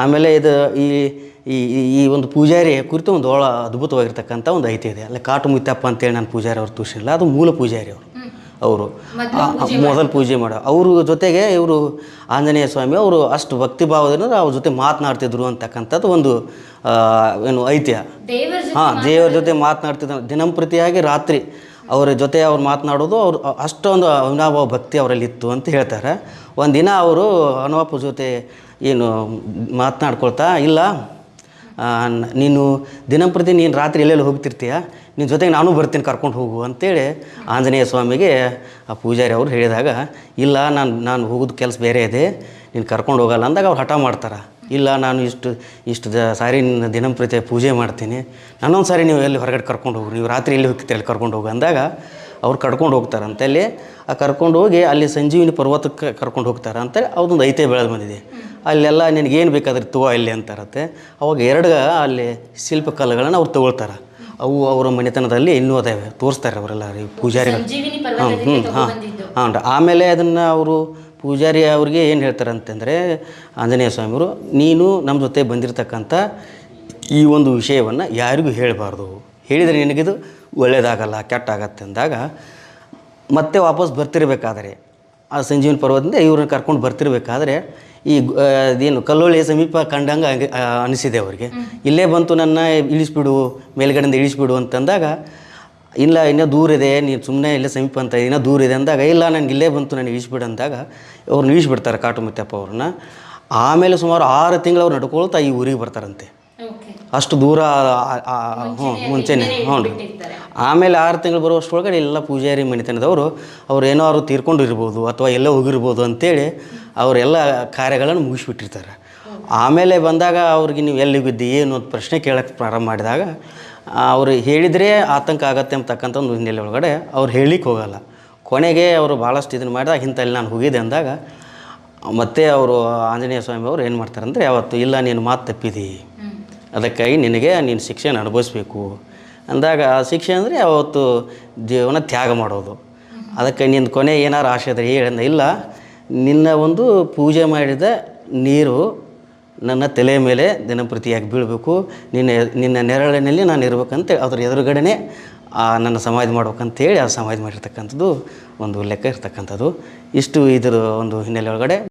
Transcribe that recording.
ಆಮೇಲೆ ಇದು ಈ ಈ ಈ ಒಂದು ಪೂಜಾರಿ ಕುರಿತು ಒಂದು ಅದ್ಭುತವಾಗಿರ್ತಕ್ಕಂಥ ಒಂದು ಐತಿ ಇದೆ. ಅಲ್ಲಿ ಕಾಟು ಮುತ್ತಪ್ಪ ಅಂತೇಳಿ ನಾನು ಪೂಜಾರಿ ಅವ್ರು ತೋರಿಸಿಲ್ಲ, ಅದು ಮೂಲ ಪೂಜಾರಿ ಅವರು ಮೊದಲು ಪೂಜೆ ಮಾಡೋ ಅವ್ರ ಜೊತೆಗೆ ಇವರು ಆಂಜನೇಯ ಸ್ವಾಮಿ ಅವರು ಅಷ್ಟು ಭಕ್ತಿ ಭಾವದಿಂದ ಅವ್ರ ಜೊತೆ ಮಾತನಾಡ್ತಿದ್ರು ಅಂತಕ್ಕಂಥದ್ದು ಒಂದು ಏನು ಐತಿಹ್ಯ. ದೇವರ ಜೊತೆ ಮಾತನಾಡ್ತಿದ್ರು ದಿನಂಪ್ರತಿಯಾಗಿ ರಾತ್ರಿ ಅವರ ಜೊತೆ ಅವ್ರು ಮಾತನಾಡೋದು, ಅವ್ರು ಅಷ್ಟೊಂದು ಅವಿನಾಭಾವ ಭಕ್ತಿ ಅವರಲ್ಲಿ ಇತ್ತು ಅಂತ ಹೇಳ್ತಾರೆ. ಒಂದಿನ ಅವರು ಹನುಮಪ್ಪ ಜೊತೆ ಏನು ಮಾತನಾಡ್ಕೊಳ್ತಾ, ಇಲ್ಲ ನೀನು ದಿನಂಪ್ರತಿ ನೀನು ರಾತ್ರಿ ಎಲ್ಲೆಲ್ಲಿ ಹೋಗ್ತಿರ್ತೀಯ, ನಿನ್ನ ಜೊತೆಗೆ ನಾನು ಬರ್ತೀನಿ ಕರ್ಕೊಂಡು ಹೋಗು ಅಂತೇಳಿ ಆಂಜನೇಯ ಸ್ವಾಮಿಗೆ ಆ ಪೂಜಾರಿ ಅವರು ಹೇಳಿದಾಗ, ಇಲ್ಲ ನಾನು ಹೋಗೋದು ಕೆಲಸ ಬೇರೆ ಇದೆ, ನೀನು ಕರ್ಕೊಂಡು ಹೋಗಲ್ಲ ಅಂದಾಗ ಅವ್ರು ಹಠ ಮಾಡ್ತಾರೆ. ಇಲ್ಲ ನಾನು ಇಷ್ಟು ಸಾರಿ ನಿನ್ನ ದಿನಂಪ್ರತಿ ಪೂಜೆ ಮಾಡ್ತೀನಿ, ನನ್ನೊಂದು ಸಾರಿ ನೀವು ಎಲ್ಲಿ ಹೊರಗಡೆ ಕರ್ಕೊಂಡು ಹೋಗಿ, ನೀವು ರಾತ್ರಿ ಎಲ್ಲಿ ಹೋಗ್ತೀರಿ ಅಲ್ಲಿ ಕರ್ಕೊಂಡು ಹೋಗು ಅಂದಾಗ ಅವ್ರು ಕರ್ಕೊಂಡು ಹೋಗ್ತಾರೆ ಅಂತೇಳಿ. ಆ ಕರ್ಕೊಂಡು ಹೋಗಿ ಅಲ್ಲಿ ಸಂಜೀವಿನಿ ಪರ್ವತಕ್ಕೆ ಕರ್ಕೊಂಡು ಹೋಗ್ತಾರೆ ಅಂತೇಳಿ ಅದೊಂದು ಐತೆ ಬೆಳೆದು ಬಂದಿದೆ. ಅಲ್ಲೆಲ್ಲ ನಿನಗೇನು ಬೇಕಾದ್ರೆ ತಗೋ ಇಲ್ಲಿ ಅಂತಾರತ್ತೆ. ಅವಾಗ ಅಲ್ಲಿ ಶಿಲ್ಪಕಲ್ಲುಗಳನ್ನು ಅವ್ರು ತೊಗೊಳ್ತಾರೆ. ಅವು ಅವರ ಮನೆತನದಲ್ಲಿ ಇನ್ನೂ ಅದಾವೆ, ತೋರಿಸ್ತಾರೆ ಅವರೆಲ್ಲ ಪೂಜಾರಿಗಳು. ಹಾಂ ಆಮೇಲೆ ಅದನ್ನು ಅವರು ಪೂಜಾರಿ ಅವ್ರಿಗೆ ಏನು ಹೇಳ್ತಾರೆ ಅಂತಂದರೆ, ಆಂಜನೇಯ ಸ್ವಾಮಿಯವರು, ನೀನು ನಮ್ಮ ಜೊತೆ ಬಂದಿರತಕ್ಕಂಥ ಈ ಒಂದು ವಿಷಯವನ್ನು ಯಾರಿಗೂ ಹೇಳಬಾರ್ದು, ಹೇಳಿದರೆ ನಿನಗಿದು ಒಳ್ಳೆಯದಾಗಲ್ಲ, ಕೆಟ್ಟಾಗತ್ತೆ ಅಂದಾಗ ಮತ್ತೆ ವಾಪಸ್ ಬರ್ತಿರ್ಬೇಕಾದ್ರೆ ಆ ಸಂಜೀವಿನಿ ಪರ್ವತದಿಂದ ಇವ್ರನ್ನ ಕರ್ಕೊಂಡು ಬರ್ತಿರ್ಬೇಕಾದ್ರೆ ಈ ಅದೇನು ಕಲ್ಲೋಳಿ ಸಮೀಪ ಕಂಡಂಗೆ ಅನಿಸಿದೆ ಅವ್ರಿಗೆ. ಇಲ್ಲೇ ಬಂತು ನನ್ನ ಇಳಿಸ್ಬಿಡು, ಮೇಲ್ಗಡೆಯಿಂದ ಇಳಿಸ್ಬಿಡು ಅಂತಂದಾಗ, ಇಲ್ಲ ಇನ್ನೂ ದೂರ ಇದೆ, ನೀನು ಸುಮ್ಮನೆ ಇಲ್ಲೇ ಸಮೀಪ ಅಂತ ಇನ್ನೂ ದೂರ ಇದೆ ಅಂದಾಗ, ಇಲ್ಲ ನನಗೆ ಇಲ್ಲೇ ಬಂತು ನನಗೆ ಇಳಿಸ್ಬಿಡು ಅಂದಾಗ ಅವ್ರನ್ನ ಇಳಿಸ್ಬಿಡ್ತಾರೆ ಕಾಟು ಮುತ್ತಪ್ಪ ಅವ್ರನ್ನ. ಆಮೇಲೆ ಸುಮಾರು 6 ತಿಂಗಳು ಅವ್ರು ನಡ್ಕೊಳ್ತಾ ಈ ಊರಿಗೆ ಬರ್ತಾರಂತೆ. ಅಷ್ಟು ದೂರ ಮುಂಚೆನೇ. ಹ್ಞೂ ರೀ. ಆಮೇಲೆ 6 ತಿಂಗಳು ಬರುವಷ್ಟರೊಳಗಡೆ ಎಲ್ಲ ಪೂಜಾರಿ ಮನೆತನದವರು ಅವ್ರು ಏನೋ ಅವರು ತೀರ್ಕೊಂಡಿರ್ಬೋದು ಅಥವಾ ಎಲ್ಲೋ ಹೋಗಿರ್ಬೋದು ಅಂತೇಳಿ ಅವರೆಲ್ಲ ಕಾರ್ಯಗಳನ್ನು ಮುಗಿಸ್ಬಿಟ್ಟಿರ್ತಾರೆ. ಆಮೇಲೆ ಬಂದಾಗ ಅವ್ರಿಗೆ ನೀವು ಎಲ್ಲಿಗಿದ್ದು ಏನು ಅಂತ ಪ್ರಶ್ನೆ ಕೇಳೋಕ್ಕೆ ಪ್ರಾರಂಭ ಮಾಡಿದಾಗ ಅವರು ಹೇಳಿದರೆ ಆತಂಕ ಆಗತ್ತೆ ಅಂತಕ್ಕಂಥ ಒಂದು ಹಿನ್ನೆಲೆ ಒಳಗಡೆ ಅವ್ರು ಹೇಳಲಿಕ್ಕೆ ಹೋಗಲ್ಲ. ಕೊನೆಗೆ ಅವರು ಭಾಳಷ್ಟು ಇದನ್ನು ಮಾಡಿದಾಗ ಇಂಥಲ್ಲಿ ನಾನು ಹೋಗಿದ್ದೆ ಅಂದಾಗ ಮತ್ತೆ ಅವರು ಆಂಜನೇಯ ಸ್ವಾಮಿ ಅವರು ಏನು ಮಾಡ್ತಾರೆ ಅಂದರೆ, ಯಾವತ್ತು ಇಲ್ಲ ನೀನು ಮಾತು ತಪ್ಪಿದಿ, ಅದಕ್ಕಾಗಿ ನೀನು ಶಿಕ್ಷೆಯನ್ನು ಅನುಭವಿಸ್ಬೇಕು ಅಂದಾಗ, ಆ ಶಿಕ್ಷೆ ಅಂದರೆ ಅವತ್ತು ಜೀವನ ತ್ಯಾಗ ಮಾಡೋದು. ಅದಕ್ಕೆ ನಿನ್ನ ಕೊನೆ ಏನಾರು ಆಸೆ ಆದರೆ ಹೇಳಂದ, ಇಲ್ಲ ನಿನ್ನ ಒಂದು ಪೂಜೆ ಮಾಡಿದ ನೀರು ನನ್ನ ತಲೆ ಮೇಲೆ ದಿನಂಪ್ರತಿಯಾಗಿ ಬೀಳಬೇಕು, ನಿನ್ನ ನೆರಳಿನಲ್ಲಿ ನಾನು ಇರಬೇಕಂತ ಅದ್ರ ಎದುರುಗಡೆನೇ ನನ್ನ ಸಮಾಧಿ ಮಾಡ್ಬೇಕಂತೇಳಿ ಆ ಸಮಾಧಿ ಮಾಡಿರ್ತಕ್ಕಂಥದ್ದು ಒಂದು ಲೆಕ್ಕ ಇರ್ತಕ್ಕಂಥದ್ದು. ಇಷ್ಟು ಇದರ ಒಂದು ಹಿನ್ನೆಲೆ ಒಳಗಡೆ